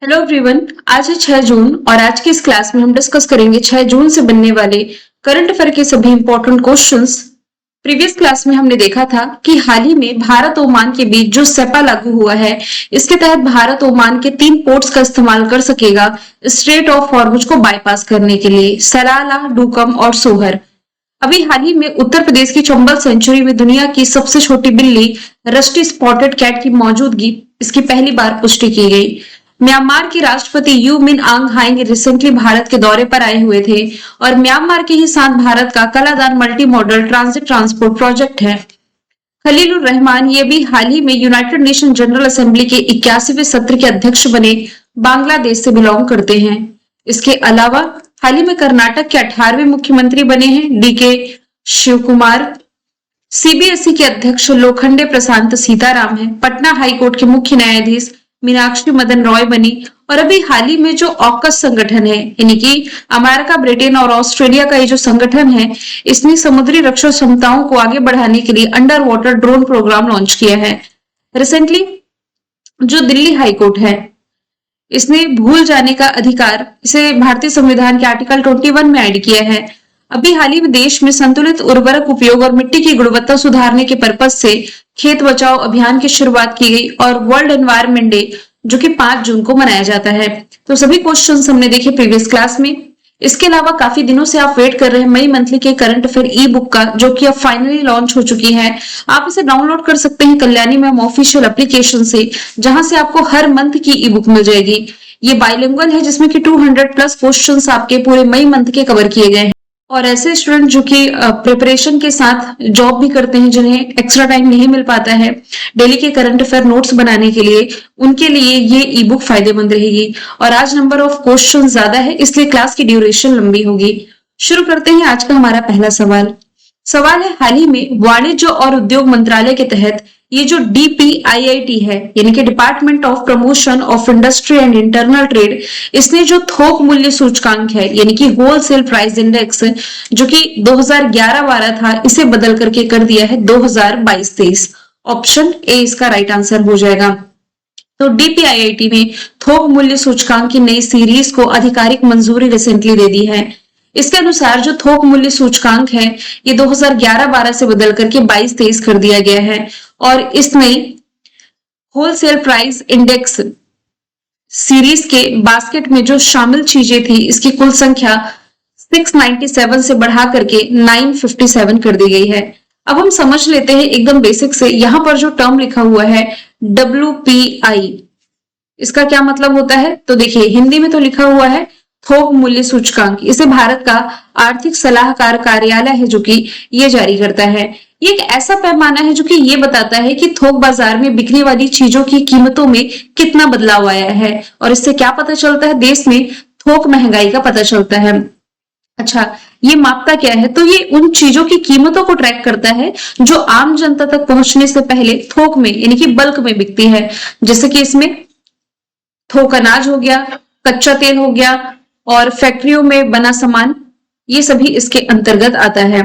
Hello everyone. आज है 6 जून और आज की इस क्लास में हम डिस्कस करेंगे 6 जून से बनने वाले करंट अफेयर के सभी इंपॉर्टेंट क्वेश्चंस। प्रीवियस क्लास में हमने देखा था कि हाल ही में भारत ओमान के बीच जो सेपा लागू हुआ है, इसके तहत भारत ओमान के 3 पोर्ट्स का इस्तेमाल कर सकेगा स्ट्रेट ऑफ हॉर्मुज को बाईपास करने के लिए, सलाला, डुकम और सोहर। अभी हाल ही में उत्तर प्रदेश की चंबल सेंचुरी में दुनिया की सबसे छोटी बिल्ली रस्टी स्पॉटेड कैट की मौजूदगी इसकी पहली बार पुष्टि की गई। म्यांमार के राष्ट्रपति यू मिन आंग हाइंग रिसेंटली भारत के दौरे पर आए हुए थे और म्यांमार के ही साथ भारत का Kaladan multi modal transit transport project है। खलीलुर रहमान ये भी हाल ही में यूनाइटेड नेशन जनरल असेंबली के 81वें सत्र के अध्यक्ष बने बांग्लादेश से बिलोंग करते हैं। इसके अलावा हाल ही में कर्नाटक के 18वें मुख्यमंत्री बने हैं डीके शिवकुमार। सीबीएसई के अध्यक्ष लोखंडे प्रशांत सीताराम है। पटना हाईकोर्ट के मुख्य न्यायाधीश मीनाक्षी मदन रॉय बनी और अभी हाल ही में जो ऑकस संगठन है, यानी कि अमेरिका, ब्रिटेन और ऑस्ट्रेलिया का ये जो संगठन है, इसने समुद्री रक्षा क्षमताओं को आगे बढ़ाने के लिए underwater drone program launch किया है। रिसेंटली जो दिल्ली हाईकोर्ट है, इसने भूल जाने का अधिकार इसे भारतीय संविधान के आर्टिकल 21 में ऐड किया है। अभी हाल ही में देश में संतुलित उर्वरक उपयोग और मिट्टी की गुणवत्ता सुधारने के पर्पज से खेत बचाओ अभियान की शुरुआत की गई और वर्ल्ड एनवायरनमेंट डे जो कि 5 जून को मनाया जाता है। तो सभी क्वेश्चंस हमने देखे प्रीवियस क्लास में। इसके अलावा काफी दिनों से आप वेट कर रहे हैं मई मंथली के करंट अफेयर ई बुक का, जो कि अब फाइनली लॉन्च हो चुकी है। आप इसे डाउनलोड कर सकते हैं कल्याणी मैम ऑफिशियल एप्लीकेशन से, जहां से आपको हर मंथ की ई बुक मिल जाएगी। ये बाइलिंगुअल है, जिसमें कि 200 प्लस क्वेश्चंस आपके पूरे मई मंथ के कवर किए गए हैं। और ऐसे स्टूडेंट जो कि प्रिपरेशन के साथ जॉब भी करते हैं, जिन्हें एक्स्ट्रा टाइम नहीं मिल पाता है डेली के करंट अफेयर नोट्स बनाने के लिए, उनके लिए ये ई बुक फायदेमंद रहेगी। और आज नंबर ऑफ क्वेश्चन ज्यादा है, इसलिए क्लास की ड्यूरेशन लंबी होगी। शुरू करते हैं आज का हमारा पहला सवाल। सवाल है, हाल ही में वाणिज्य और उद्योग मंत्रालय के तहत ये जो डीपीआईआईटी है, यानी कि department of promotion of industry and internal trade, इसने जो थोक मूल्य सूचकांक है, यानी कि होलसेल प्राइस इंडेक्स, जो कि 2011-12 था, इसे बदल करके कर दिया है 2022-23। ऑप्शन ए इसका राइट आंसर हो जाएगा। तो डीपीआईआईटी ने थोक मूल्य सूचकांक की नई सीरीज को आधिकारिक मंजूरी रिसेंटली दे दी है। इसके अनुसार जो थोक मूल्य सूचकांक है, ये 2011-12 से बदल करके 22-23 कर दिया गया है और इसमें होलसेल प्राइस इंडेक्स सीरीज के बास्केट में जो शामिल चीजें थी, इसकी कुल संख्या 697 से बढ़ा करके 957 कर दी गई है। अब हम समझ लेते हैं एकदम बेसिक से। यहां पर जो टर्म लिखा हुआ है WPI, इसका क्या मतलब होता है? तो देखिए, हिंदी में तो लिखा हुआ है थोक मूल्य सूचकांक। इसे भारत का आर्थिक सलाहकार कार्यालय है जो कि ये जारी करता है। ये एक ऐसा पैमाना है जो कि ये बताता है कि थोक बाजार में बिकने वाली चीजों की कीमतों में कितना बदलाव आया है, और इससे क्या पता चलता है? देश में थोक महंगाई का पता चलता है। अच्छा, ये मापता क्या है? तो ये उन चीजों की कीमतों को ट्रैक करता है जो आम जनता तक पहुंचने से पहले थोक में, यानी कि बल्क में बिकती है। जैसे कि इसमें थोक अनाज हो गया, कच्चा तेल हो गया और फैक्ट्रियों में बना सामान, ये सभी इसके अंतर्गत आता है।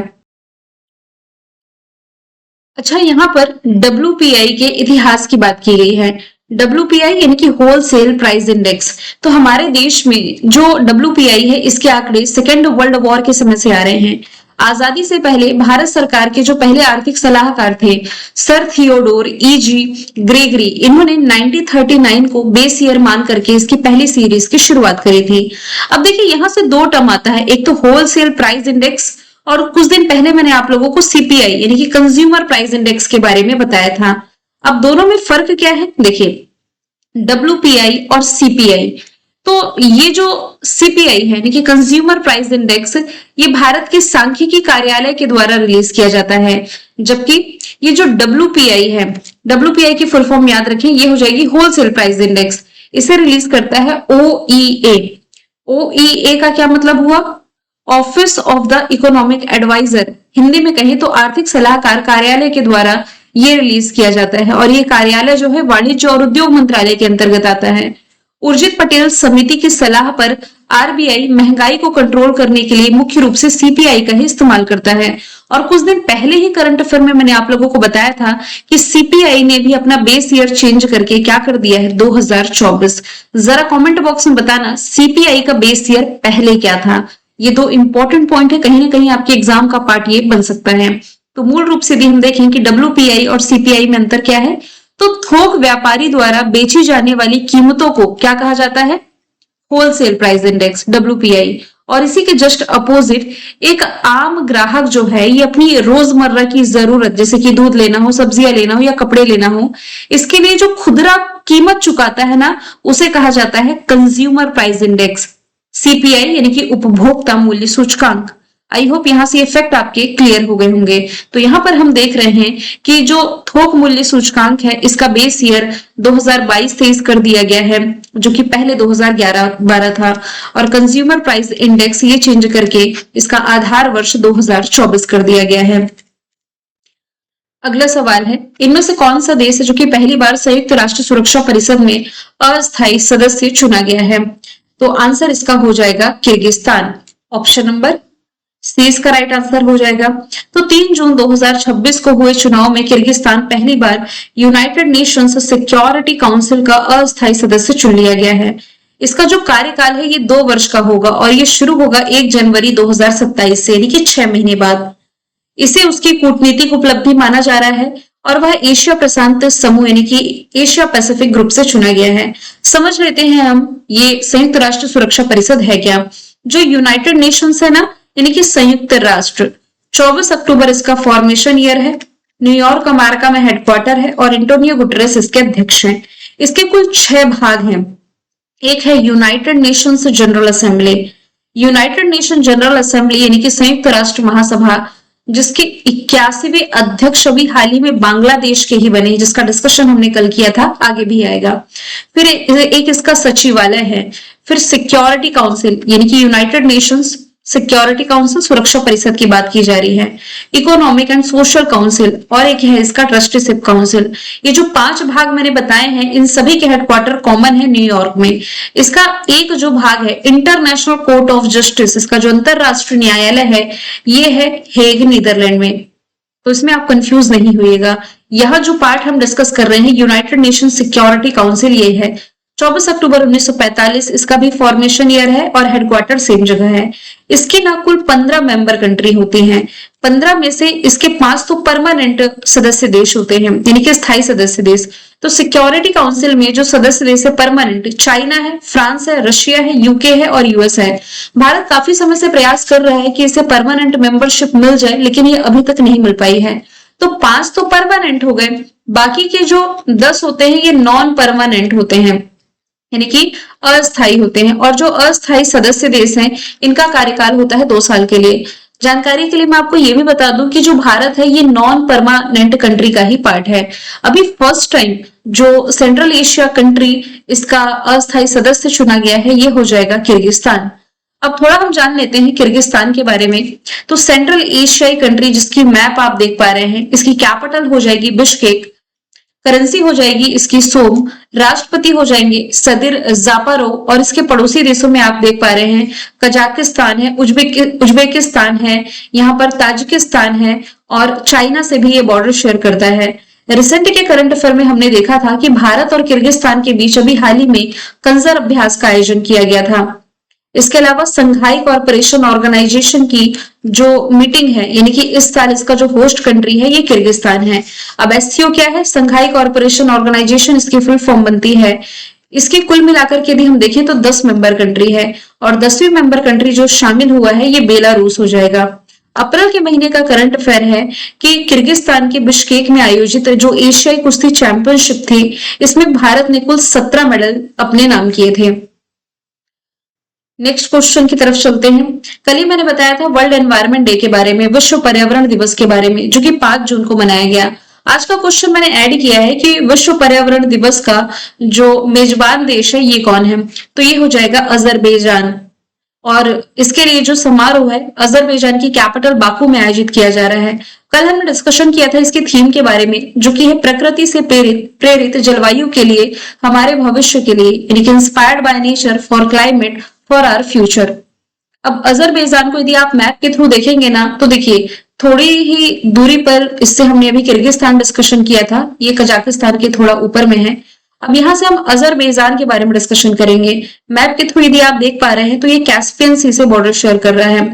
अच्छा, यहाँ पर WPI के इतिहास की बात की गई है। WPI यानी कि होलसेल प्राइस इंडेक्स। तो हमारे देश में जो WPI है, इसके आंकड़े सेकेंड वर्ल्ड वॉर के समय से आ रहे हैं। आजादी से पहले भारत सरकार के जो पहले आर्थिक सलाहकार थे, सर थियोडोर E.G. ग्रेगरी, इन्होंने 1939 को बेस ईयर मान करके इसकी पहली सीरीज की शुरुआत करी थी। अब देखिए, यहां से दो टर्म आता है, एक तो होलसेल प्राइस इंडेक्स और कुछ दिन पहले मैंने आप लोगों को CPI यानी कि कंज्यूमर प्राइस इंडेक्स के बारे में बताया था। अब दोनों में फर्क क्या है? देखिए, WPI और CPI। तो ये जो CPI है, यानी कि कंज्यूमर प्राइस इंडेक्स, ये भारत के सांख्यिकी कार्यालय के द्वारा रिलीज किया जाता है, जबकि ये जो WPI है, WPI की फुल फॉर्म याद रखें, ये हो जाएगी होलसेल प्राइस इंडेक्स। इसे रिलीज करता है OEA। OEA का क्या मतलब हुआ? Office of the economic adviser. Hindi में कहें तो आर्थिक सलाहकार कार्यालय के द्वारा ये रिलीज किया जाता है और ये कार्यालय जो है वाणिज्य और उद्योग मंत्रालय के अंतर्गत आता है। उर्जित पटेल समिति की सलाह पर आरबीआई महंगाई को कंट्रोल करने के लिए मुख्य रूप से सीपीआई का ही इस्तेमाल करता है। और कुछ दिन पहले ही करंट अफेयर में मैंने आप लोगों को बताया था कि सीपीआई ने भी अपना बेस ईयर चेंज करके क्या कर दिया है, 2024। जरा कमेंट बॉक्स में बताना सीपीआई का बेस ईयर पहले क्या था। ये दो इंपॉर्टेंट पॉइंट है, कहीं ना कहीं आपके एग्जाम का पार्ट ये बन सकता है। तो मूल रूप से यदि हम देखें कि डब्ल्यूपीआई और सीपीआई में अंतर क्या है, तो थोक व्यापारी द्वारा बेची जाने वाली कीमतों को क्या कहा जाता है, होलसेल प्राइस इंडेक्स, डब्ल्यूपीआई। और इसी के जस्ट अपोजिट एक आम ग्राहक जो है, ये अपनी रोजमर्रा की जरूरत जैसे कि दूध लेना हो, सब्जियां लेना हो या कपड़े लेना हो, इसके लिए जो खुदरा कीमत चुकाता है ना, उसे कहा जाता है कंज्यूमर प्राइस इंडेक्स, सीपीआई यानी कि उपभोक्ता मूल्य सूचकांक। आई होप यहां से इफेक्ट आपके क्लियर हो गए होंगे। तो यहाँ पर हम देख रहे हैं कि जो थोक मूल्य सूचकांक है, इसका बेस ईयर 2022-23 कर दिया गया है, जो कि पहले 2011-12 था। और कंज्यूमर प्राइस इंडेक्स ये चेंज करके इसका आधार वर्ष 2024 कर दिया गया है। अगला सवाल है, इनमें से कौन सा देश है जो कि पहली बार संयुक्त राष्ट्र सुरक्षा परिषद में अस्थायी सदस्य चुना गया है? तो आंसर इसका हो जाएगा किर्गिस्तान। ऑप्शन नंबर सी इसका राइट आंसर हो जाएगा। तो 3 जून 2026 को हुए चुनाव में किर्गिस्तान पहली बार यूनाइटेड नेशंस सिक्योरिटी काउंसिल का अस्थायी सदस्य चुन लिया गया है। इसका जो कार्यकाल है ये 2 वर्ष का होगा और ये शुरू होगा 1 जनवरी 2027 से, यानी कि 6 महीने बाद। इसे उसकी कूटनीतिक उपलब्धि माना जा रहा है और वह एशिया प्रशांत समूह यानी कि एशिया पैसिफिक ग्रुप से चुना गया है। समझ लेते हैं हम ये संयुक्त राष्ट्र सुरक्षा परिषद है क्या। जो यूनाइटेड नेशंस है ना, यानी कि संयुक्त राष्ट्र, 24 अक्टूबर इसका फॉर्मेशन ईयर है। न्यूयॉर्क अमेरिका में हेडक्वार्टर है और एंटोनियो गुटेरेस इसके अध्यक्ष हैं। इसके कुल 6 भाग हैं। एक है United Nations general assembly. United Nation General assembly यानी कि संयुक्त राष्ट्र महासभा, जिसके 81वें अध्यक्ष अभी हाल ही में बांग्लादेश के ही बने, जिसका डिस्कशन हमने कल किया था, आगे भी आएगा। फिर एक इसका सचिवालय है। फिर सिक्योरिटी काउंसिल यानी कि यूनाइटेड नेशंस सिक्योरिटी काउंसिल, सुरक्षा परिषद की बात की जा रही है। इकोनॉमिक एंड सोशल काउंसिल और एक है इसका ट्रस्टीशिप काउंसिल। ये जो 5 भाग मैंने बताए हैं, इन सभी के हेडक्वार्टर कॉमन है न्यूयॉर्क में। इसका एक जो भाग है इंटरनेशनल कोर्ट ऑफ जस्टिस, इसका जो अंतरराष्ट्रीय न्यायालय है, ये है हेग, नीदरलैंड में। तो इसमें आप कंफ्यूज नहीं होइएगा। यह जो पार्ट हम डिस्कस कर रहे हैं यूनाइटेड नेशन सिक्योरिटी काउंसिल, ये है 24 अक्टूबर 1945 इसका भी फॉर्मेशन ईयर है और हेडक्वार्टर सेम जगह है। इसके ना कुल 15 मेंबर कंट्री होती हैं। 15 में से इसके 5 तो परमानेंट सदस्य देश होते हैं, यानी कि स्थायी सदस्य देश। तो सिक्योरिटी काउंसिल में जो सदस्य देश है परमानेंट, चाइना है, फ्रांस है, रशिया है, यूके है और यूएस है। भारत काफी समय से प्रयास कर रहा है कि इसे परमानेंट मेंबरशिप मिल जाए, लेकिन ये अभी तक नहीं मिल पाई है। तो 5 तो परमानेंट हो गए, बाकी के जो 10 होते हैं ये नॉन परमानेंट होते हैं, यानी कि अस्थायी होते हैं। और जो अस्थायी सदस्य देश हैं, इनका कार्यकाल होता है 2 साल के लिए। जानकारी के लिए मैं आपको ये भी बता दूं कि जो भारत है ये नॉन परमानेंट कंट्री का ही पार्ट है। अभी फर्स्ट टाइम जो सेंट्रल एशिया कंट्री इसका अस्थायी सदस्य चुना गया है, ये हो जाएगा किर्गिस्तान। अब थोड़ा हम जान लेते हैं किर्गिस्तान के बारे में। तो सेंट्रल एशियाई कंट्री जिसकी मैप आप देख पा रहे हैं, इसकी कैपिटल हो जाएगी बिश्केक, करेंसी हो जाएगी इसकी सोम, राष्ट्रपति हो जाएंगे सदिर जापारोव, और इसके पड़ोसी देशों में आप देख पा रहे हैं कजाकिस्तान है, उज्बेकिस्तान है, यहाँ पर ताजिकिस्तान है और चाइना से भी ये बॉर्डर शेयर करता है। रिसेंट के करंट अफेयर में हमने देखा था कि भारत और किर्गिस्तान के बीच अभी हाल ही में कंजर अभ्यास का आयोजन किया गया था। इसके अलावा संघाई कॉर्पोरेशन ऑर्गेनाइजेशन की जो मीटिंग है, यानी कि इस साल इसका जो होस्ट कंट्री है ये किर्गिस्तान है। अब एससीओ क्या है? संघाई कॉर्पोरेशन ऑर्गेनाइजेशन, इसकी फुल फॉर्म बनती है। इसके कुल मिलाकर के यदि हम देखें तो 10 मेंबर कंट्री है और 10वीं मेंबर कंट्री जो शामिल हुआ है ये बेलारूस हो जाएगा। अप्रैल के महीने का करंट अफेयर है कि किर्गिस्तान के बिश्केक में आयोजित जो एशियाई कुश्ती चैंपियनशिप थी, इसमें भारत ने कुल 17 मेडल अपने नाम किए थे। नेक्स्ट क्वेश्चन की तरफ चलते हैं। कल ही मैंने बताया था वर्ल्ड एनवायरनमेंट डे के बारे में, विश्व पर्यावरण दिवस के बारे में, जो कि 5 जून को मनाया गया। आज का क्वेश्चन मैंने ऐड किया है कि विश्व पर्यावरण दिवस का जो मेजबान देश है ये कौन है? तो ये हो जाएगा अजरबैजान। और इसके लिए जो समारोह है अजरबैजान की कैपिटल बाकू में आयोजित किया जा रहा है। कल हमने डिस्कशन किया था इसके थीम के बारे में, जो कि है प्रकृति से प्रेरित जलवायु के लिए, हमारे भविष्य के लिए, यानी कि inspired by nature for climate for our future. अब अजरबैजान को यदि आप मैप के थ्रू देखेंगे ना, तो देखिए थोड़ी ही दूरी पर, इससे हमने अभी किर्गिस्तान डिस्कशन किया था, ये कजाकिस्तान के थोड़ा ऊपर में है। अब यहाँ से हम अजरबैजान के बारे में डिस्कशन करेंगे। मैप के थ्रू यदि आप देख पा रहे हैं तो ये कैस्पियन सी से बॉर्डर शेयर कर रहा है।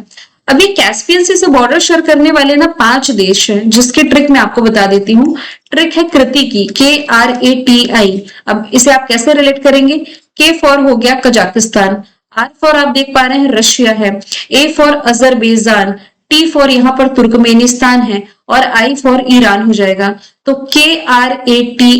अब ये कैस्पियन सी से बॉर्डर शेयर करने वाले ना 5 देश हैं, जिसकी ट्रिक मैं आपको बता देती हूँ। ट्रिक है कृति की, KRATI। अब इसे आप कैसे रिलेट करेंगे? K फॉर हो गया कजाकिस्तान, R फॉर आप देख पा रहे हैं रशिया है, A for Azerbaijan, T for यहाँ पर तुर्कमेनिस्तान है, और I फॉर ईरान हो जाएगा। तो KRATI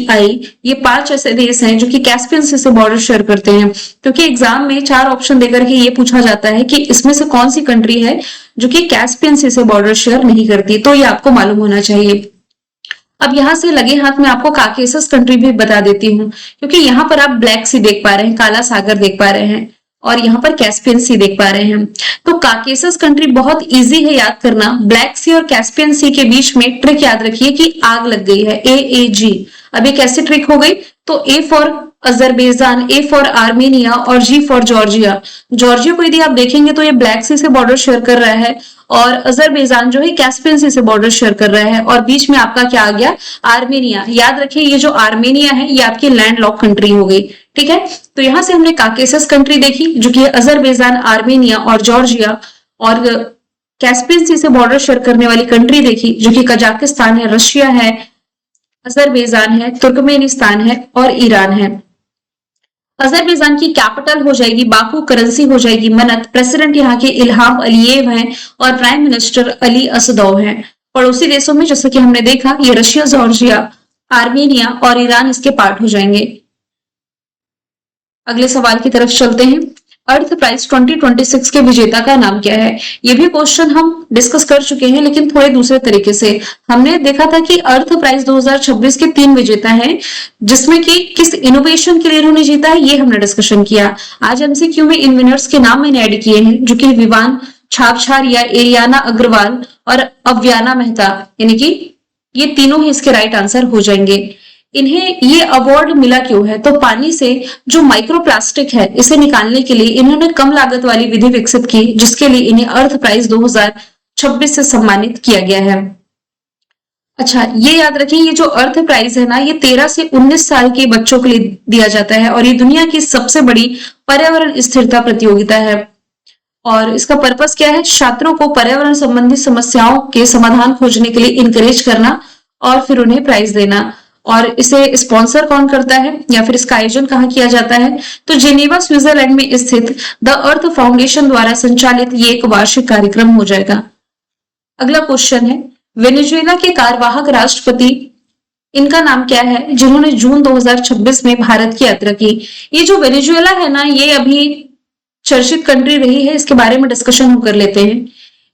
ये 5 ऐसे देश हैं जो कि कैस्पियन सी से बॉर्डर शेयर करते हैं। क्योंकि एग्जाम में 4 ऑप्शन देकर के ये पूछा जाता है कि इसमें से कौन सी कंट्री है जो कि कैस्पियन सी से बॉर्डर शेयर नहीं करती, तो ये आपको मालूम होना चाहिए। अब यहाँ से लगे हाथ में आपको काकेसस कंट्री भी बता देती हूँ, क्योंकि यहाँ पर आप ब्लैक सी देख पा रहे हैं, काला सागर देख पा रहे हैं, और यहाँ पर कैस्पियन सी देख पा रहे हैं। तो काकेसस कंट्री बहुत इजी है याद करना। ब्लैक सी और कैस्पियन सी के बीच में ट्रिक याद रखिए कि आग लग गई है, AAG। अब ये कैसे ट्रिक हो गई? तो A for Azerbaijan, A for Armenia और G फॉर जॉर्जिया। जॉर्जिया को यदि आप देखेंगे तो ये ब्लैक सी से बॉर्डर शेयर कर रहा है, और अजरबैजान जो है कैस्पियन सी से बॉर्डर शेयर कर रहा है, और बीच में आपका क्या आ गया? आर्मेनिया। याद रखिए ये जो आर्मेनिया है ये आपकी लैंड लॉक कंट्री हो गई। ठीक है, तो यहां से हमने काकेसस कंट्री देखी जो कि अजरबैजान, आर्मेनिया और जॉर्जिया, और कैस्पियन सी से बॉर्डर शेयर करने वाली कंट्री देखी जो कि कजाकिस्तान है, रशिया है, अजरबैजान है, तुर्कमेनिस्तान है और ईरान है। अजरबैजान की कैपिटल हो जाएगी बाकू, करेंसी हो जाएगी मनत, प्रेसिडेंट यहाँ के इल्हाम अलीयेव हैं और प्राइम मिनिस्टर अली असदौव हैं। पड़ोसी देशों में जैसे कि हमने देखा ये रशिया, जॉर्जिया, आर्मेनिया और ईरान इसके पार्ट हो जाएंगे। अगले सवाल की तरफ चलते हैं। अर्थ प्राइज 2026 के विजेता का नाम क्या है? ये भी क्वेश्चन हम डिस्कस कर चुके हैं, लेकिन थोड़े दूसरे तरीके से। हमने देखा था कि अर्थ प्राइज 2026 के 3 विजेता हैं, जिसमें कि किस इनोवेशन के लिए इन्होंने जीता है ये हमने डिस्कशन किया। आज एमसीक्यू में इन विनर्स के नाम मैंने ऐड किए हैं, जो कि विवान छापछारिया, एरियाना अग्रवाल और अव्याना मेहता, यानी कि ये तीनों ही इसके राइट आंसर हो जाएंगे। इन्हें ये अवार्ड मिला क्यों है? तो पानी से जो माइक्रोप्लास्टिक है इसे निकालने के लिए इन्होंने कम लागत वाली विधि विकसित की, जिसके लिए इन्हें अर्थ प्राइज 2026 से सम्मानित किया गया है। अच्छा, ये याद रखिए ये जो अर्थ प्राइज है ना, ये 13 से 19 साल के बच्चों के लिए दिया जाता है, और ये दुनिया की सबसे बड़ी पर्यावरण स्थिरता प्रतियोगिता है। और इसका पर्पस क्या है? छात्रों को पर्यावरण संबंधी समस्याओं के समाधान खोजने के लिए इनकरेज करना और फिर उन्हें प्राइज देना। और इसे स्पॉन्सर कौन करता है या फिर इसका आयोजन कहाँ किया जाता है? तो जेनेवा स्विट्जरलैंड में स्थित द अर्थ फाउंडेशन द्वारा संचालित ये एक वार्षिक कार्यक्रम हो जाएगा। अगला क्वेश्चन है, वेनेजुएला के कार्यवाहक राष्ट्रपति इनका नाम क्या है, जिन्होंने जून 2026 में भारत की यात्रा की? ये जो वेनेजुएला है ना, ये अभी चर्चित कंट्री रही है, इसके बारे में डिस्कशन हम कर लेते हैं।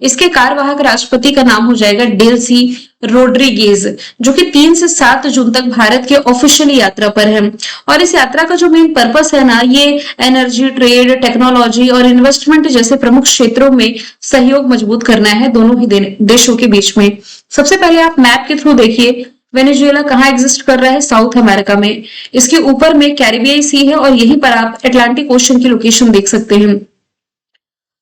इसके कार्यवाहक राष्ट्रपति का नाम हो जाएगा डेल्सी रोड्रिगेज, जो कि 3 से 7 जून तक भारत के ऑफिशियली यात्रा पर है। और इस यात्रा का जो मेन पर्पस है ना, ये एनर्जी, ट्रेड, टेक्नोलॉजी और इन्वेस्टमेंट जैसे प्रमुख क्षेत्रों में सहयोग मजबूत करना है दोनों ही देशों के बीच में। सबसे पहले आप मैप के थ्रू देखिए वेनेजुएला कहाँ एग्जिस्ट कर रहा है? साउथ अमेरिका में। इसके ऊपर में कैरिबियाई सी है और यहीं पर आप अटलांटिक ओशन की लोकेशन देख सकते हैं।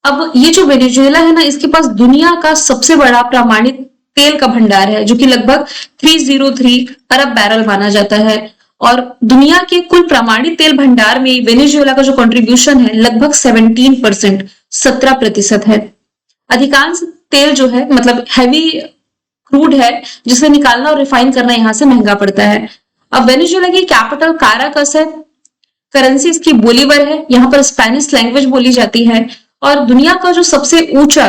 अब ये जो वेनेजुएला है ना, इसके पास दुनिया का सबसे बड़ा प्रमाणित तेल का भंडार है, जो कि लगभग 303 अरब बैरल माना जाता है। और दुनिया के कुल प्रमाणित तेल भंडार में वेनेजुएला का जो कंट्रीब्यूशन है लगभग 17%, 17% है। अधिकांश तेल जो है मतलब हैवी क्रूड है, जिसे निकालना और रिफाइन करना यहाँ से महंगा पड़ता है। अब वेनेजुएला की कैपिटल काराकस है, करेंसी इसकी बोलीवर है, यहाँ पर स्पेनिश लैंग्वेज बोली जाती है। और दुनिया का जो सबसे ऊंचा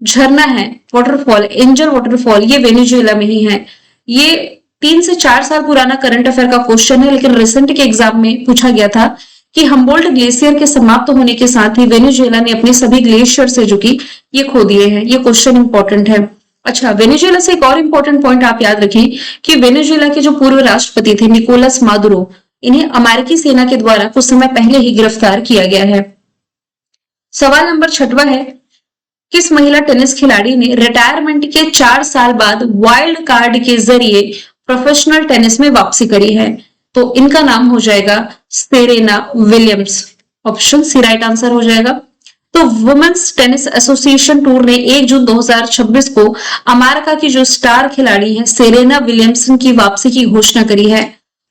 झरना है, वाटरफॉल, एंजल वाटरफॉल, ये वेनेजुएला में ही है। ये 3 से 4 साल पुराना करंट अफेयर का क्वेश्चन है, लेकिन रिसेंट के एग्जाम में पूछा गया था कि हम्बोल्ट ग्लेशियर के समाप्त होने के साथ ही वेनेजुएला ने अपने सभी ग्लेशियर से जो कि ये खो दिए हैं। ये क्वेश्चन इंपॉर्टेंट है। अच्छा, वेनेजुएला से एक और इंपॉर्टेंट पॉइंट आप याद रखें कि वेनेजुएला के जो पूर्व राष्ट्रपति थे निकोलस मादुरो, इन्हें अमेरिकी सेना के द्वारा कुछ समय पहले ही गिरफ्तार किया गया है। सवाल नंबर 6वां है, किस महिला टेनिस खिलाड़ी ने रिटायरमेंट के 4 साल बाद वाइल्ड कार्ड के जरिए प्रोफेशनल टेनिस में वापसी करी है? तो इनका नाम हो जाएगा Serena Williams. Option C right answer हो जाएगा। तो वुमेन्स टेनिस एसोसिएशन टूर ने 1 जून 2026 को अमेरिका की जो स्टार खिलाड़ी है सेरेना विलियम्सन की वापसी की घोषणा करी है।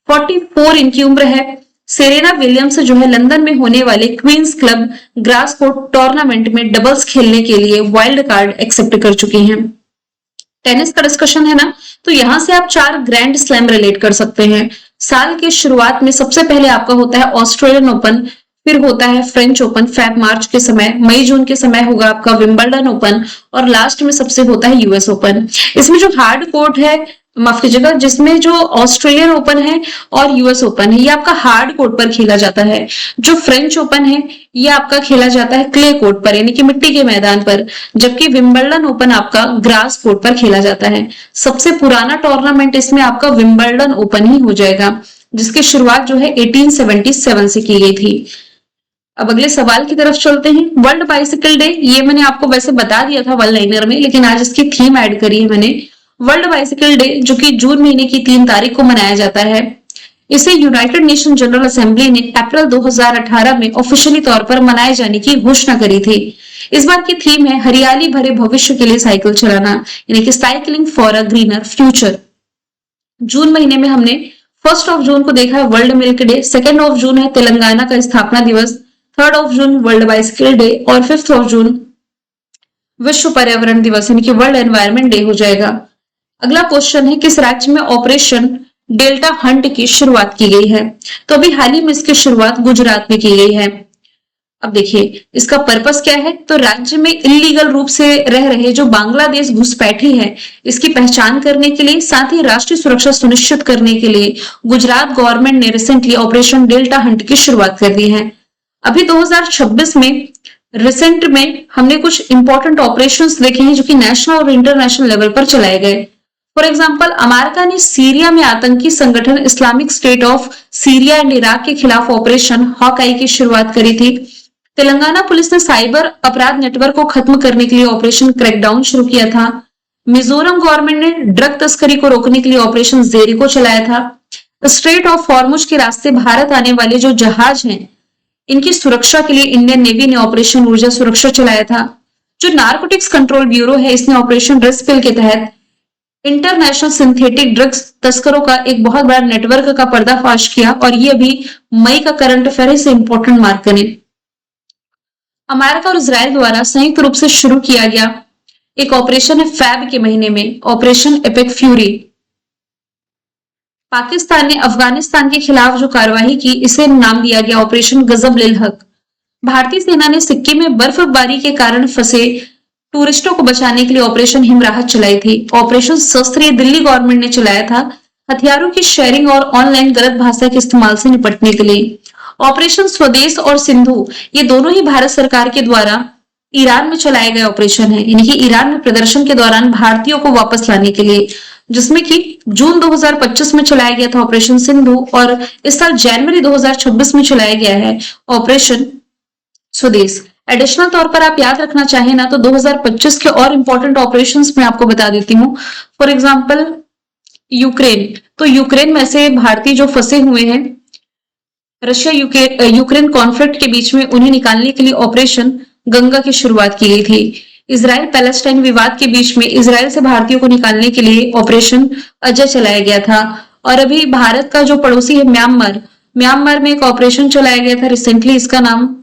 44 इनकी उम्र है। सेरेना विलियम्स जो है लंदन में होने वाले Queen's Club grass court tournament में डबल्स खेलने के लिए वाइल्ड कार्ड एक्सेप्ट कर चुकी हैं। टेनिस का डिस्कशन है ना, तो यहां से आप 4 ग्रैंड स्लैम रिलेट कर सकते हैं। साल के शुरुआत में सबसे पहले आपका होता है ऑस्ट्रेलियन ओपन, फिर होता है फ्रेंच ओपन फेब मार्च के समय, मई जून के समय होगा आपका विंबलडन ओपन और लास्ट में सबसे होता है यूएस ओपन। इसमें जो हार्ड कोर्ट है, माफ कीजिएगा, जिसमें जो ऑस्ट्रेलियन ओपन है और यूएस ओपन है ये आपका हार्ड कोर्ट पर खेला जाता है। जो फ्रेंच ओपन है ये आपका खेला जाता है क्ले कोर्ट पर यानी कि मिट्टी के मैदान पर, जबकि विंबलडन ओपन आपका ग्रास कोर्ट पर खेला जाता है। सबसे पुराना टूर्नामेंट इसमें आपका विंबलडन ओपन ही हो जाएगा, जिसकी शुरुआत जो है 1877 से की गई थी। अब अगले सवाल की तरफ चलते हैं। वर्ल्ड बाइसिकल डे, ये मैंने आपको वैसे बता दिया था वन लाइनर में, लेकिन आज इसकी थीम ऐड करी है मैंने। वर्ल्ड बाइसिकल डे जो कि जून महीने की 3 तारीख को मनाया जाता है, इसे यूनाइटेड नेशन जनरल असेंबली ने अप्रैल 2018 में ऑफिशियली तौर पर मनाए जाने की घोषणा करी थी। इस बार की थीम है हरियाली भरे भविष्य के लिए साइकिल चलाना, यानी कि cycling for a greener future. जून महीने में हमने 1 जून को देखा है वर्ल्ड मिल्क डे, 2 जून है तेलंगाना का स्थापना दिवस, 3 जून वर्ल्ड बाइसिकल डे और 5 जून विश्व पर्यावरण दिवस यानी कि वर्ल्ड एनवायरमेंट डे हो जाएगा। अगला क्वेश्चन है, किस राज्य में ऑपरेशन डेल्टा हंट की शुरुआत की गई है? तो अभी हाल ही में इसकी शुरुआत गुजरात में की गई है। अब देखिए इसका पर्पस क्या है, तो राज्य में इलीगल रूप से रह रहे जो बांग्लादेश घुसपैठी है इसकी पहचान करने के लिए, साथ ही राष्ट्रीय सुरक्षा सुनिश्चित करने के लिए गुजरात गवर्नमेंट ने रिसेंटली ऑपरेशन डेल्टा हंट की शुरुआत कर दी है। अभी 2026 में रिसेंट में हमने कुछ इंपॉर्टेंट ऑपरेशंस देखे हैं जो कि नेशनल और इंटरनेशनल लेवल पर चलाए गए। फॉर एग्जाम्पल, अमेरिका ने सीरिया में आतंकी संगठन Islamic state of Syria and Iraq के खिलाफ ऑपरेशन हॉकआई की शुरुआत करी थी। तेलंगाना पुलिस ने साइबर अपराध नेटवर्क को खत्म करने के लिए ऑपरेशन क्रैकडाउन शुरू किया था। मिजोरम गवर्नमेंट ने ड्रग तस्करी को रोकने के लिए ऑपरेशन जेरिको चलाया था। स्ट्रेट ऑफ हॉर्मुज के रास्ते भारत आने वाले जो जहाज हैं इनकी सुरक्षा के लिए इंडियन नेवी ने ऑपरेशन ऊर्जा सुरक्षा चलाया था। जो नार्कोटिक्स कंट्रोल ब्यूरो है इसने ऑपरेशन रेस्पिल के तहत इंटरनेशनल सिंथेटिक ड्रग्स तस्करों का एक बहुत बड़ा नेटवर्क का पर्दाफाश किया और ये अभी मई का करंट अफेयर से इंपॉर्टेंट मार्क करें। अमेरिका और इजराइल द्वारा संयुक्त रूप से शुरू किया गया एक ऑपरेशन है फैब के महीने में, ऑपरेशन एपिक फ्यूरी। पाकिस्तान ने अफगानिस्तान के खिलाफ जो कार्यवाही की इसे नाम दिया गया ऑपरेशन गजब लिल हक। भारतीय सेना ने सिक्किम में बर्फबारी के कारण फंसे टूरिस्टों को बचाने के लिए ऑपरेशन हिमराहत चलाई थी। ऑपरेशन शस्त्रीय दिल्ली गवर्नमेंट ने चलाया था हथियारों की शेयरिंग और ऑनलाइन गलत भाषा के इस्तेमाल से निपटने के लिए। ऑपरेशन स्वदेश और सिंधु ये दोनों ही भारत सरकार के द्वारा ईरान में चलाए गए ऑपरेशन है, यानी कि ईरान में प्रदर्शन के दौरान भारतीयों को वापस लाने के लिए, जिसमें कि जून 2025 में चलाया गया था ऑपरेशन सिंधु और इस साल जनवरी 2026 में चलाया गया है ऑपरेशन स्वदेश। एडिशनल तौर पर आप याद रखना चाहें ना तो 2025 के और इंपॉर्टेंट ऑपरेशंस में आपको बता देती हूँ। फॉर एग्जांपल यूक्रेन, तो यूक्रेन में से भारतीय जो फंसे हुए हैं रशिया यूक्रेन कॉन्फ्लिक्ट के बीच में उन्हें निकालने के लिए ऑपरेशन गंगा की शुरुआत की गई थी। इजराइल पैलेस्टाइन विवाद के बीच में इजराइल से भारतीयों को निकालने के लिए ऑपरेशन अजय चलाया गया था। और अभी भारत का जो पड़ोसी है म्यांमार में एक ऑपरेशन चलाया गया था रिसेंटली, इसका नाम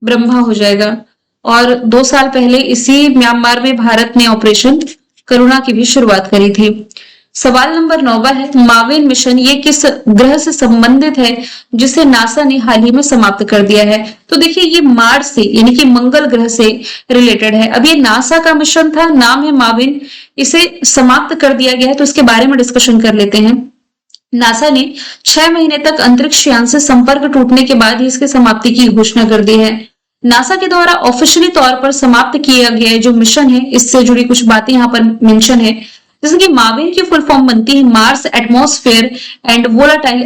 ब्रह्मा हो जाएगा। और 2 साल पहले इसी म्यांमार में भारत ने ऑपरेशन करुणा की भी शुरुआत करी थी। सवाल नंबर 9 है, माविन मिशन ये किस ग्रह से संबंधित है जिसे नासा ने हाल ही में समाप्त कर दिया है? तो देखिए ये मार्स से यानी कि मंगल ग्रह से रिलेटेड है। अब ये नासा का मिशन था, नाम है माविन, इसे समाप्त कर दिया गया है, तो इसके बारे में डिस्कशन कर लेते हैं। नासा ने 6 महीने तक अंतरिक्ष यान से संपर्क टूटने के बाद ही इसकी समाप्ति की घोषणा कर दी है। नासा के द्वारा ऑफिशियली तौर पर समाप्त किया गया जो मिशन है इससे जुड़ी कुछ बातें यहाँ पर मेंशन है, जैसे कि माविन की फुल फॉर्म बनती है Mars atmosphere and volatile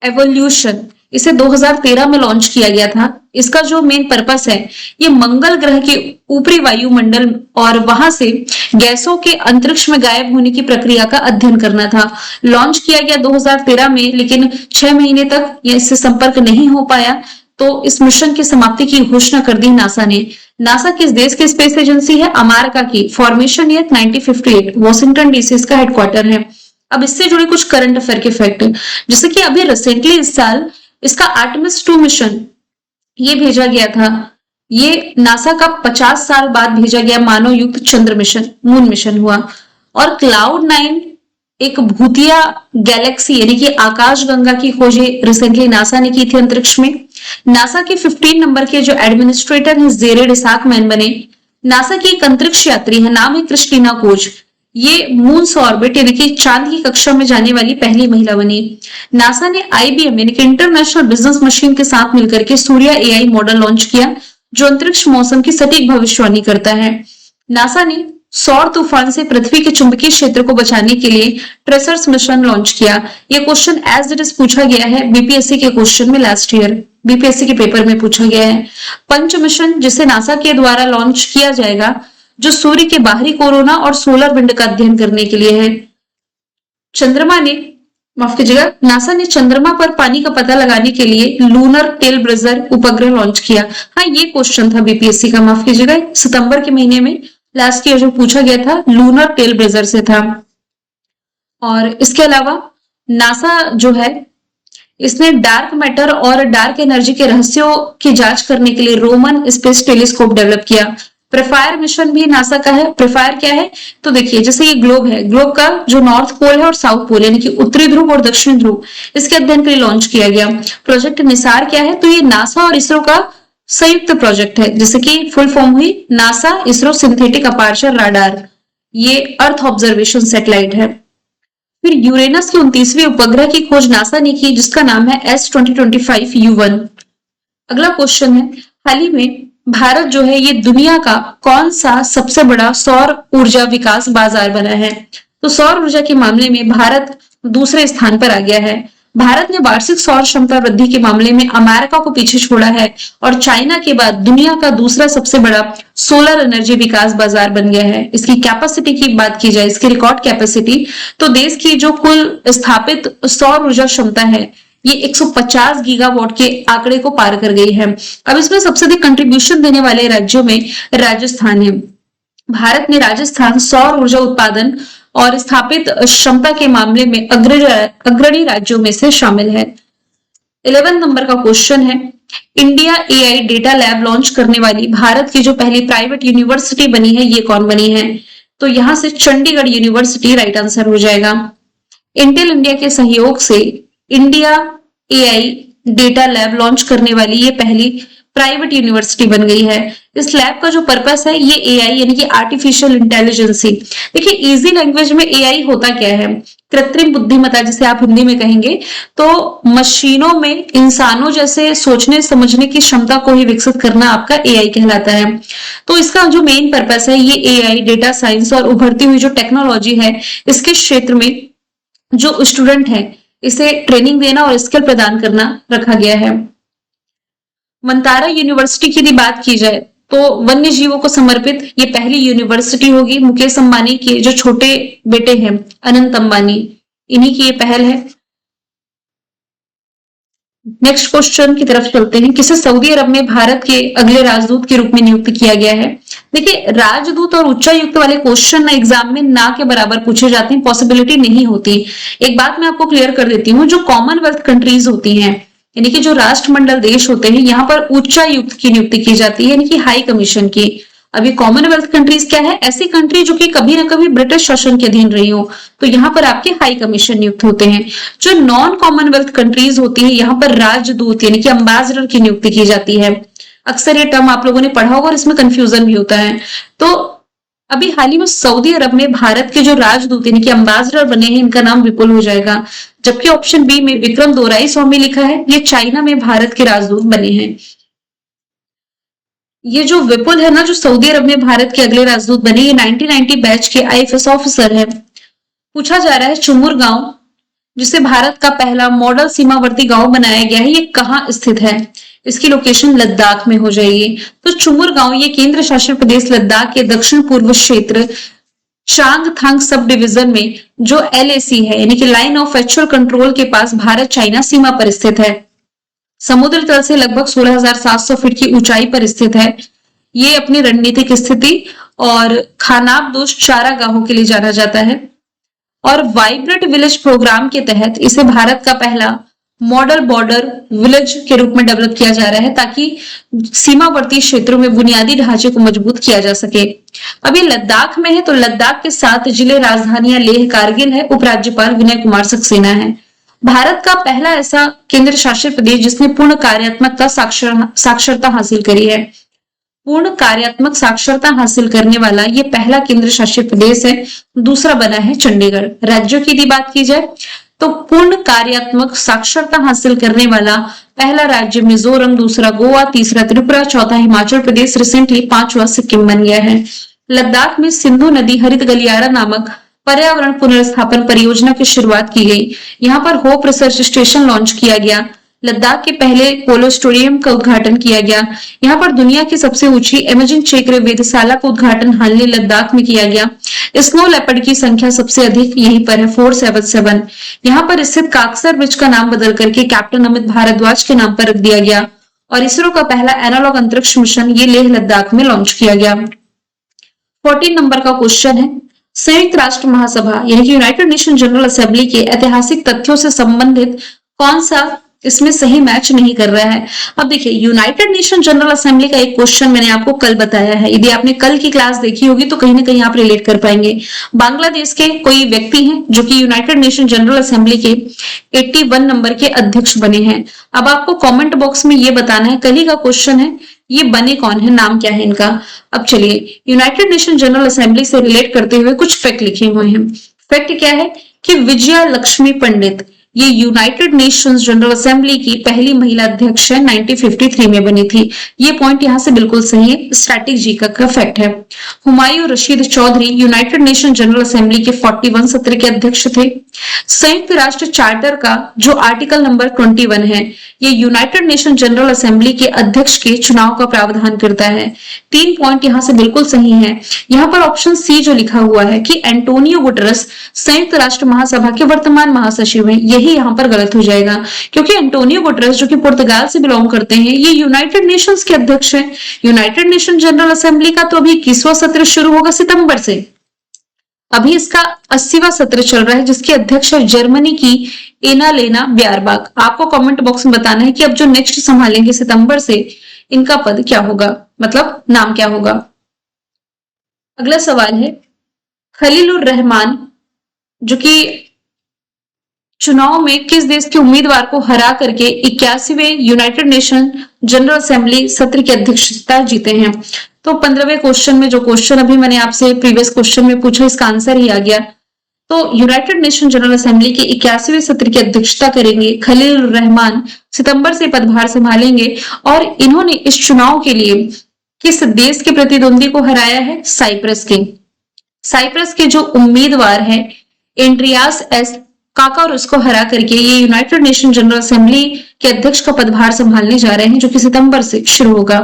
evolution. इसे 2013 में लॉन्च किया गया था। इसका जो मेन पर्पस है ये मंगल ग्रह के ऊपरी वायुमंडल और वहां से गैसों के अंतरिक्ष में गायब होने की प्रक्रिया का अध्ययन करना था। लॉन्च किया गया 2013 में, लेकिन 6 महीने तक ये इससे संपर्क नहीं हो पाया, तो इस मिशन की समाप्ति की घोषणा कर दी नासा ने। नासा किस देश की स्पेस एजेंसी है? अमेरिका की। फॉर्मेशन ईयर 1958, वॉशिंगटन डीसी इसका हेडक्वार्टर है। अब इससे जुड़े कुछ करंट अफेयर के फैक्ट, जैसे कि अभी रिसेंटली इस साल इसका आर्टेमिस 2 मिशन ये भेजा गया था। ये नासा का 50 साल बाद भेजा गया मानव युक्त चंद्र मिशन, मून मिशन हुआ। और क्लाउड 9 एक भूतिया गैलेक्सी यानी कि आकाशगंगा की खोज रिसेंटली नासा ने की थी अंतरिक्ष में। नासा के 15 नंबर के जो एडमिनिस्ट्रेटर हैं जेरेड इसाकमैन बने। नासा की एक अंतरिक्ष यात्री है, नाम है क्रिस्टीना कोच। ये मून्स ऑर्बिट यानी कि चांद की कक्षा में जाने वाली पहली महिला बनी। नासा ने IBM यानी कि इंटरनेशनल बिजनेस मशीन के साथ मिलकर के सूर्या AI मॉडल लॉन्च किया, जो अंतरिक्ष मौसम की सटीक भविष्यवाणी करता है। नासा ने सौर तूफान से पृथ्वी के चुंबकीय क्षेत्र को बचाने के लिए ट्रेसर्स मिशन लॉन्च किया। यह क्वेश्चन एज इट इज पूछा गया है BPSC के क्वेश्चन में, लास्ट ईयर BPSC के पेपर में पूछा गया है। पंच मिशन जिसे नासा के द्वारा लॉन्च किया जाएगा, जो सूर्य के बाहरी कोरोना और सोलर विंड का अध्ययन करने के लिए है। चंद्रमा ने माफ कीजिएगा, नासा ने चंद्रमा पर पानी का पता लगाने के लिए लूनर टेल ब्रेजर उपग्रह लॉन्च किया। हाँ, ये क्वेश्चन था BPSC का, माफ कीजिएगा, सितंबर के महीने में लास्ट ईयर जो पूछा गया था, लूनर टेल ब्रेजर से था। और इसके अलावा नासा जो है इसने डार्क मैटर और डार्क एनर्जी के रहस्यों की जांच करने के लिए रोमन स्पेस टेलीस्कोप डेवलप किया। प्रेफायर मिशन भी नासा का है। प्रेफायर क्या है? तो देखिए, जैसे ये ग्लोब है, ग्लोब का जो नॉर्थ पोल है और साउथ पोल यानी कि उत्तरी ध्रुव और दक्षिणी ध्रुव, इसके अध्ययन के लिए लॉन्च किया गया। प्रोजेक्ट निसार क्या है? तो ये नासा और इसरो का संयुक्त प्रोजेक्ट है, जैसे कि फुल फॉर्म हुई NASA ISRO synthetic aperture radar. ये अर्थ ऑब्जर्वेशन सैटेलाइट है। फिर यूरेनस की 29वीं उपग्रह की खोज नासा ने की, जिसका नाम है S2025U1। अगला क्वेश्चन है, हाल ही में भारत जो है ये दुनिया का कौन सा सबसे बड़ा सौर ऊर्जा विकास बाजार बना है? तो सौर ऊर्जा के मामले में भारत दूसरे स्थान पर आ गया है। भारत ने वार्षिक सौर क्षमता वृद्धि के मामले में अमेरिका को पीछे छोड़ा है और चाइना के बाद दुनिया का दूसरा सबसे बड़ा सोलर एनर्जी विकास बाजार बन गया है। इसकी कैपेसिटी की बात की जाए, इसकी रिकॉर्ड कैपेसिटी, तो देश की जो कुल स्थापित सौर ऊर्जा क्षमता है ये 150 गीगावाट के आंकड़े को पार कर गई है। अब इसमें सबसे अधिक कंट्रीब्यूशन देने वाले राज्यों में राजस्थान है। भारत ने राजस्थान सौर ऊर्जा उत्पादन और स्थापित क्षमता के मामले में अग्रणी राज्यों में से शामिल है। 11 नंबर का क्वेश्चन है, India AI data lab launch करने वाली भारत की जो पहली प्राइवेट यूनिवर्सिटी बनी है, ये कौन बनी है? तो यहां से चंडीगढ़ यूनिवर्सिटी राइट आंसर हो जाएगा। इंटेल इंडिया के सहयोग से India AI data lab launch करने वाली ये पहली प्राइवेट यूनिवर्सिटी बन गई है। इस लैब का जो पर्पस है ये AI यानी कि आर्टिफिशियल इंटेलिजेंसी। देखिए, इजी लैंग्वेज में AI होता क्या है? कृत्रिम बुद्धिमत्ता, जिसे आप हिंदी में कहेंगे, तो मशीनों में इंसानों जैसे सोचने समझने की क्षमता को ही विकसित करना आपका AI कहलाता है। तो इसका जो मेन पर्पस है ये AI, डेटा साइंस और उभरती हुई जो टेक्नोलॉजी है इसके क्षेत्र में जो स्टूडेंट है इसे ट्रेनिंग देना और स्किल प्रदान करना रखा गया है। मंतारा यूनिवर्सिटी की यदि बात की जाए तो वन्य जीवों को समर्पित ये पहली यूनिवर्सिटी होगी। मुकेश अंबानी के जो छोटे बेटे हैं अनंत अंबानी, इन्हीं की ये पहल है। नेक्स्ट क्वेश्चन की तरफ चलते हैं, किसे सऊदी अरब में भारत के अगले राजदूत के रूप में नियुक्त किया गया है? देखिए, राजदूत और उच्चायुक्त वाले क्वेश्चन एग्जाम में ना के बराबर पूछे जाते हैं, पॉसिबिलिटी नहीं होती। एक बात मैं आपको क्लियर कर देती हूँ, जो कॉमनवेल्थ कंट्रीज होती हैं यानी कि जो राष्ट्रमंडल देश होते हैं, यहाँ पर उच्चायुक्त की नियुक्ति की जाती है यानी कि हाई कमीशन की। अभी कॉमनवेल्थ कंट्रीज क्या है? ऐसी कंट्री जो कि कभी ना कभी ब्रिटिश शासन के अधीन रही हो, तो यहाँ पर आपके हाई कमीशन नियुक्त होते हैं। जो नॉन कॉमनवेल्थ कंट्रीज होती है यहाँ पर राजदूत यानी कि अम्बेसडर की नियुक्ति की जाती है। अक्सर ये टर्म आप लोगों ने पढ़ा होगा और इसमें कंफ्यूजन भी होता है। तो अभी हाल ही में सऊदी अरब में भारत के जो राजदूत यानी कि अम्बेसडर बने हैं, इनका नाम विपुल हो जाएगा। जबकि ऑप्शन बी में विक्रम दोराई स्वामी लिखा है, ये चाइना में भारत के राजदूत बने हैं। ये जो विपुल है ना, जो सऊदी अरब में भारत के अगले राजदूत बने, ये 1990 बैच के IFS ऑफिसर है। पूछा जा रहा है चुमुर गांव जिसे भारत का पहला मॉडल सीमावर्ती गांव बनाया गया है, ये कहाँ स्थित है? इसकी लोकेशन लद्दाख में हो जाएगी। तो चुमुर गांव ये केंद्र शासित प्रदेश लद्दाख के दक्षिण पूर्व क्षेत्र चांगथांग सब डिवीजन में जो LAC है यानी कि लाइन ऑफ एक्चुअल कंट्रोल के पास भारत चाइना सीमा पर स्थित है। समुद्र तल से लगभग 16,700 फीट की ऊंचाई पर स्थित है। ये अपनी रणनीतिक स्थिति और खानाबदोश चारागाहों के लिए जाना जाता है और वाइब्रेंट विलेज प्रोग्राम के तहत इसे भारत का पहला मॉडल बॉर्डर विलेज के रूप में डेवलप किया जा रहा है ताकि सीमावर्ती क्षेत्रों में बुनियादी ढांचे को मजबूत किया जा सके। अब ये लद्दाख में है तो लद्दाख के 7 जिले राजधानियां लेह कारगिल है। उपराज्यपाल विनय कुमार सक्सेना है। भारत का पहला ऐसा केंद्र शासित प्रदेश जिसने पूर्ण कार्यात्मकता साक्षरता हासिल करी है। पूर्ण कार्यात्मक साक्षरता हासिल करने वाला ये पहला केंद्र शासित प्रदेश है। दूसरा बना है चंडीगढ़। राज्यों की यदि बात की जाए तो पूर्ण कार्यात्मक साक्षरता हासिल करने वाला पहला राज्य मिजोरम, दूसरा गोवा, तीसरा त्रिपुरा, चौथा हिमाचल प्रदेश, रिसेंटली 5वां सिक्किम बन गया है। लद्दाख में सिंधु नदी हरित गलियारा नामक पर्यावरण पुनर्स्थापन परियोजना की शुरुआत की गई। यहाँ पर होप रिसर्च स्टेशन लॉन्च किया गया। लद्दाख के पहले पोलो स्टेडियम का उद्घाटन किया गया। यहाँ पर दुनिया की सबसे ऊंची इमेजिंग चक्र वेधशाला का उद्घाटन हाल ही लद्दाख में किया गया। स्नो लेपर्ड की संख्या सबसे अधिक यहीं पर है 477। यहाँ पर स्थित काकसर ब्रिज का नाम बदल करके कैप्टन अमित भारद्वाज के नाम पर रख दिया गया और इसरो का पहला एनालॉग अंतरिक्ष मिशन ये लेह लद्दाख में लॉन्च किया गया। 14 नंबर का क्वेश्चन है, संयुक्त राष्ट्र महासभा यानी कि यूनाइटेड नेशन जनरल असेंबली के ऐतिहासिक तथ्यों से संबंधित कौन सा इसमें सही मैच नहीं कर रहा है? अब देखिए, यूनाइटेड नेशन जनरल असेंबली का एक क्वेश्चन मैंने आपको कल बताया है। यदि आपने कल की क्लास देखी होगी तो कहीं ना कहीं आप रिलेट कर पाएंगे। बांग्लादेश के कोई व्यक्ति हैं जो कि यूनाइटेड नेशन जनरल असेंबली के 81 नंबर के अध्यक्ष बने हैं। अब आपको कमेंट बॉक्स में ये बताना है, कल ही का क्वेश्चन है, ये बने कौन है, नाम क्या है इनका। अब चलिए, यूनाइटेड नेशन जनरल असेंबली से रिलेट करते हुए कुछ फैक्ट लिखे हुए हैं। फैक्ट क्या है कि विजया लक्ष्मी पंडित ये यूनाइटेड नेशंस जनरल असेंबली की पहली महिला अध्यक्ष है, 1953 में बनी थी। ये पॉइंट यहाँ से बिल्कुल सही है, स्टैटिक जी का फैक्ट है। Humayun Rashid Chowdhury United Nation General Assembly के 41 सत्र के अध्यक्ष थे। संयुक्त राष्ट्र चार्टर का जो आर्टिकल नंबर 21 है, ये यूनाइटेड नेशन जनरल असेंबली के अध्यक्ष के चुनाव का प्रावधान करता है। 3 पॉइंट यहाँ से बिल्कुल सही है। यहाँ पर ऑप्शन सी जो लिखा हुआ है कि एंटोनियो गुटेरेस संयुक्त राष्ट्र महासभा के वर्तमान महासचिव हैं, यही यहाँ पर गलत हो जाएगा क्योंकि एंटोनियो गुटेरेस जो कि पुर्तगाल से बिलोंग करते हैं, ये यूनाइटेड नेशंस के अध्यक्ष हैं। यूनाइटेड नेशन जनरल असेंबली का तो अभी 21वां सत्र शुरू होगा सितंबर से। अभी इसका 80वां सत्र चल रहा है जिसकी अध्यक्ष है जर्मनी की एनालेना ब्यारबाक। आपको कमेंट बॉक्स में बताना है कि अब जो नेक्स्ट संभालेंगे सितंबर से, इनका पद क्या होगा, मतलब नाम क्या होगा। अगला सवाल है, खलीलुर रहमान जो कि चुनाव में किस देश के उम्मीदवार को हरा करके 81वें यूनाइटेड नेशन जनरल असेंबली सत्र की अध्यक्षता जीते हैं। तो 15वें क्वेश्चन में जो क्वेश्चन अभी मैंने आपसे प्रीवियस क्वेश्चन में पूछा, इसका आंसर ही आ गया। तो यूनाइटेड नेशन जनरल असेंबली के 81वें सत्र की अध्यक्षता करेंगे खलीलुर रहमान, सितंबर से पदभार संभालेंगे और इन्होंने इस चुनाव के लिए किस देश के प्रतिद्वंदी को हराया है? साइप्रस के। साइप्रस के जो उम्मीदवार है एंड्रियास एस काकारुस को हरा करके ये यूनाइटेड नेशन जनरल असेंबली के अध्यक्ष का पदभार संभालने जा रहे हैं जो कि सितंबर से शुरू होगा।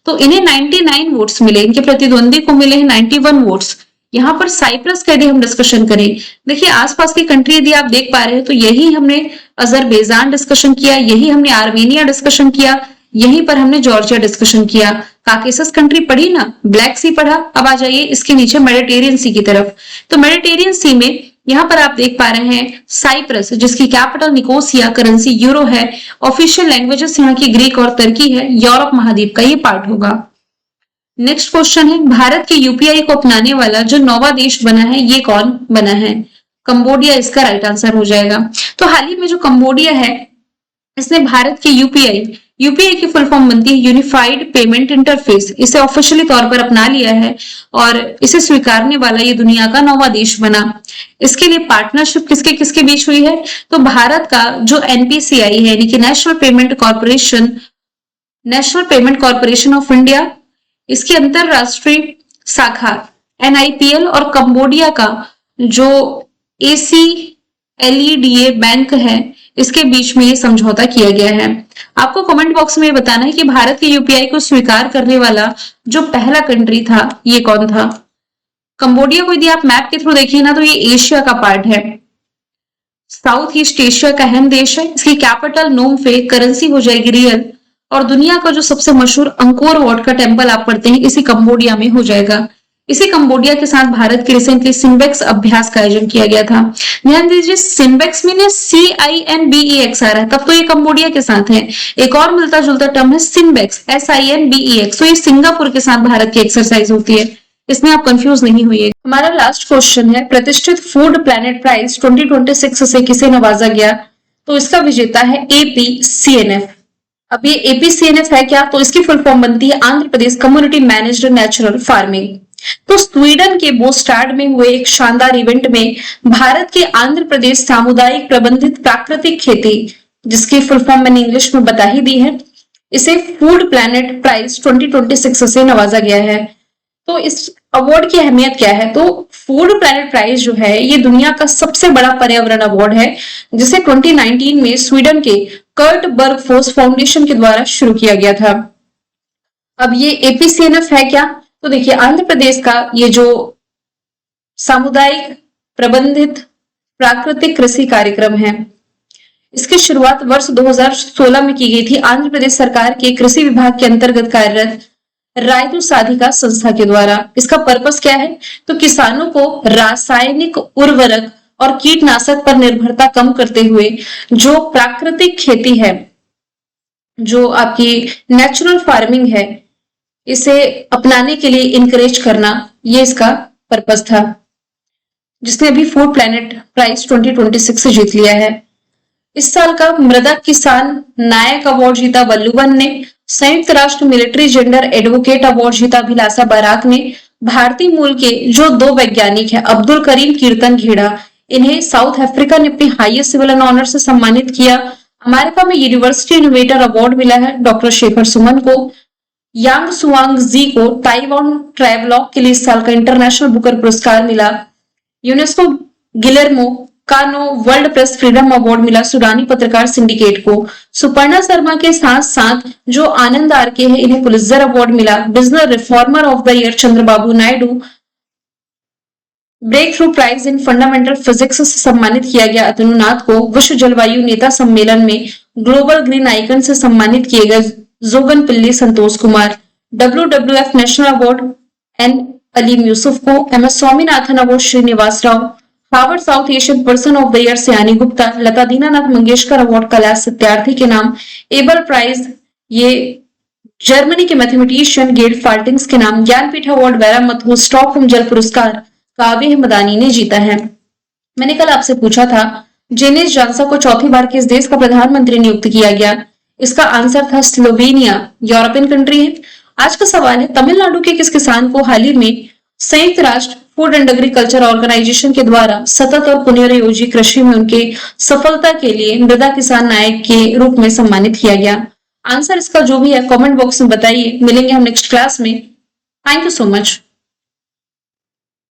तो इन्हें 99 वोट्स मिले, इनके प्रतिद्वंदी को मिले हैं 91 वोट्स। यहाँ पर साइप्रस का यदि हम डिस्कशन करें, देखिए आसपास की कंट्री यदि आप देख पा रहे हैं तो यही हमने अजरबैजान डिस्कशन किया, यही हमने आर्मेनिया डिस्कशन किया, यहीं पर हमने जॉर्जिया डिस्कशन किया। काकेसस कंट्री पढ़ी ना, ब्लैक सी पढ़ा। अब आ जाइए इसके नीचे मेडिटेरियन सी की तरफ। तो मेडिटेरियन सी में यहाँ पर आप देख पा रहे हैं साइप्रस जिसकी कैपिटल निकोसिया, करेंसी यूरो है, ऑफिशियल लैंग्वेजेस यहाँ की ग्रीक और तुर्की है, यूरोप महाद्वीप का ये पार्ट होगा। नेक्स्ट क्वेश्चन है, भारत के यूपीआई को अपनाने वाला जो 9वां देश बना है ये कौन बना है? कंबोडिया इसका राइट आंसर हो जाएगा। तो हाल ही में जो कंबोडिया है इसने भारत के यूपीआई की फुल फॉर्म बनती है यूनिफाइड पेमेंट इंटरफेस, इसे ऑफिशियली तौर पर अपना लिया है और इसे स्वीकारने वाला ये दुनिया का 9वां देश बना। इसके लिए पार्टनरशिप किसके किसके बीच हुई है? तो भारत का जो एनपीसीआई है यानी कि national payment corporation of India, इसकी अंतरराष्ट्रीय शाखा NIPL और कंबोडिया का जो LEDA बैंक है, इसके बीच में ये समझौता किया गया है। आपको कमेंट बॉक्स में बताना है कि भारत के यूपीआई को स्वीकार करने वाला जो पहला कंट्री था ये कौन था। कंबोडिया को यदि आप मैप के थ्रू देखिए ना तो ये एशिया का पार्ट है, साउथ ईस्ट एशिया का अहम देश है। इसकी कैपिटल नोम फे, करेंसी हो जाएगी रियल, और दुनिया का जो सबसे मशहूर अंकोर वाट का टेम्पल आप पढ़ते हैं इसी कंबोडिया में हो जाएगा। इसी कंबोडिया के साथ भारत के रिसेंटली सिम्बेक्स अभ्यास का आयोजन किया गया था। ध्यान दीजिए सिम्बेक्स में CINBEX आ रहा है, तब तो ये कंबोडिया के साथ है। एक और मिलता जुलता टर्म है सिम्बेक्स, SINBEX, तो ये सिंगापुर के साथ भारत की एक्सरसाइज होती है, इसमें आप कंफ्यूज नहीं होइए। हमारा लास्ट क्वेश्चन है, प्रतिष्ठित फूड प्लैनेट प्राइज 2026 से किसे नवाजा गया? तो इसका विजेता है APCNF। अब ये APCNF है क्या? तो इसकी फुल फॉर्म बनती है Andhra Pradesh community managed natural farming. तो स्वीडन के बोस्टाड में हुए एक शानदार इवेंट में भारत के आंध्र प्रदेश सामुदायिक प्रबंधित प्राकृतिक खेती, जिसकी फुल फॉर्म मैंने इंग्लिश में बता ही दी है, इसे फूड प्लैनेट प्राइज 2026 से नवाजा गया है। तो इस अवार्ड की अहमियत क्या है? तो फूड प्लैनेट प्राइज जो है ये दुनिया का सबसे बड़ा पर्यावरण अवार्ड है, जिसे 2019 में स्वीडन के कर्ट बर्गफोस फाउंडेशन के द्वारा शुरू किया गया था। अब ये APCNF है क्या? तो देखिए आंध्र प्रदेश का ये जो सामुदायिक प्रबंधित प्राकृतिक कृषि कार्यक्रम है, इसकी शुरुआत वर्ष 2016 में की गई थी आंध्र प्रदेश सरकार के कृषि विभाग के अंतर्गत कार्यरत रायतु साधिका संस्था के द्वारा। इसका पर्पस क्या है? तो किसानों को रासायनिक उर्वरक और कीटनाशक पर निर्भरता कम करते हुए जो प्राकृतिक खेती है, जो आपकी नेचुरल फार्मिंग है, इसे अपनाने के लिए इनकरेज करना, ये इसका पर्पस था, जिसने अभी फूड प्लैनेट प्राइज 2026 से जीत लिया है। इस साल का मृदा किसान नायक अवार्ड जीता वल्लुवन ने, संयुक्त राष्ट्र मिलिट्री जेंडर एडवोकेट अवार्ड जीता अभिलाषा बराक ने। भारतीय मूल के जो 2 वैज्ञानिक हैं, अब्दुल करीम कीर्तन घेड़ा, इन्हें साउथ अफ्रीका ने अपनी हाईएस्ट सिविल ऑनर से सम्मानित किया। अमेरिका में यूनिवर्सिटी इनोवेटर अवार्ड मिला है डॉक्टर शेखर सुमन को। यांग सुआंग जी को ताइवान ट्रैवलॉग के लिए इस साल का इंटरनेशनल बुकर पुरस्कार मिला। यूनेस्को गिलेर्मो कानो वर्ल्ड प्रेस फ्रीडम अवार्ड मिला सूडानी पत्रकार सिंडिकेट को। सुपर्णा शर्मा के साथ साथ जो आनंद आरके है, इन्हें पुलित्जर अवार्ड मिला। Business reformer of the year Chandrababu Naidu, breakthrough prize in fundamental physics से सम्मानित किया गया अतनुनाथ को। विश्व जलवायु नेता सम्मेलन में ग्लोबल ग्रीन आइकन से सम्मानित किए गए Jogan Pilli Santosh Kumar. WWF national award N Aleem Yusuf को। MS Swaminathan award Srinivas Rao. Harvard South Asian person of the year Sayani Gupta. Lata Dinanath Mangeshkar award Kailash Satyarthi के नाम। एबल प्राइज ये जर्मनी के मैथमेटिशियन गेट फाल्टिंग्स के नाम। Jnanpith award Vairamuthu. Stockholm जल पुरस्कार काव्य मदानी ने जीता है। मैंने कल आपसे पूछा था जेनिस जॉनसन को चौथी बार किस देश का प्रधानमंत्री नियुक्त किया गया? इसका आंसर था स्लोवेनिया, यूरोपियन कंट्री है। आज का सवाल है तमिलनाडु के किस किसान को हाल ही में संयुक्त राष्ट्र फूड एंड एग्रीकल्चर ऑर्गेनाइजेशन के द्वारा सतत और पुनर्योजी कृषि में उनके सफलता के लिए मृदा किसान नायक के रूप में सम्मानित किया गया? आंसर इसका जो भी है कमेंट बॉक्स में बताइए। मिलेंगे हम नेक्स्ट क्लास में। Thank you so much.